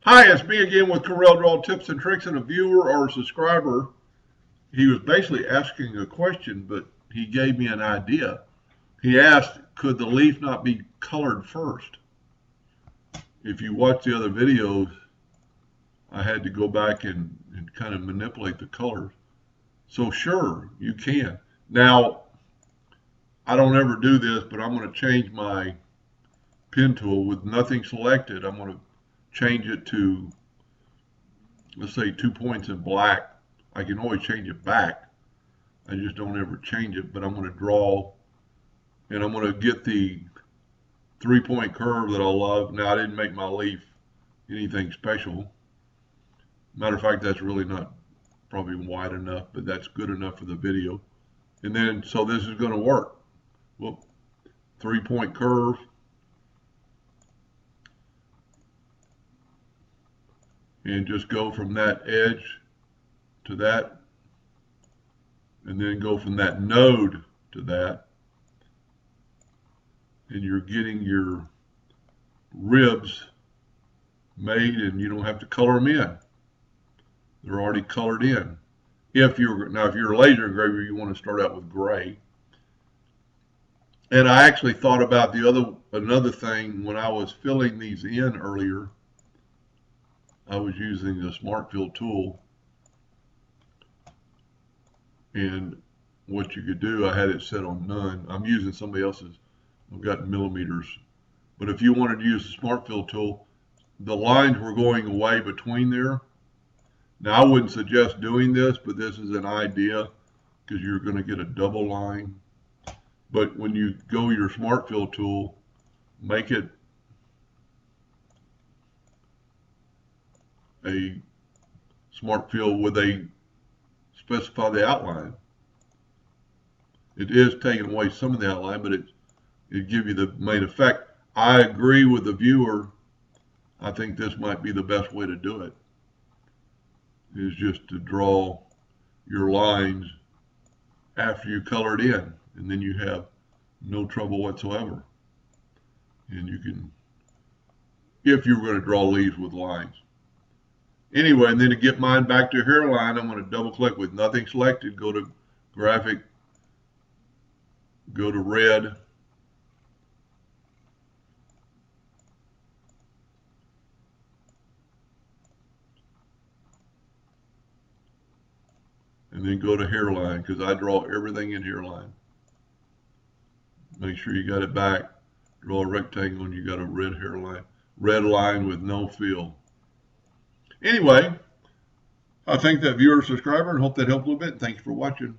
Hi, it's me again with Corel Draw Tips and Tricks, and a viewer or a subscriber. He was basically asking a question, but he gave me an idea. He asked, could the leaf not be colored first? If you watch the other videos, I had to go back and kind of manipulate the colors. So sure, you can. Now, I don't ever do this, but I'm going to change my pen tool with nothing selected. I'm going to change it to, let's say, 2 points in black. I can always change it back. I just don't ever change it, but I'm going to draw, and I'm going to get the 3-point curve that I love. Now, I didn't make my leaf anything special. Matter of fact, that's really not probably wide enough, but that's good enough for the video. And then, so this is going to work. Well, 3-point curve. And just go from that edge to that, and then go from that node to that, and you're getting your ribs made, and you don't have to color them in. They're already colored in. If you're a laser engraver, you want to start out with gray. And I actually thought about another thing when I was filling these in earlier. I was using the Smart Fill tool, and what you could do, I had it set on none. I'm using somebody else's. I've got millimeters. But if you wanted to use the Smart Fill tool, the lines were going away between there. Now, I wouldn't suggest doing this, but this is an idea because you're going to get a double line. But when you go your Smart Fill tool, make it a Smart Fill with specify the outline. It is taking away some of the outline, but it gives you the main effect. I agree with the viewer. I think this might be the best way to do it, is just to draw your lines after you color it in, and then you have no trouble whatsoever. And you can, if you're going to draw leaves with lines. Anyway, and then to get mine back to hairline, I'm going to double click with nothing selected, go to graphic, go to red, and then go to hairline, because I draw everything in hairline. Make sure you got it back, draw a rectangle, and you got a red hairline, red line with no fill. Anyway, I thank that viewer or subscriber and hope that helped a little bit. Thanks for watching.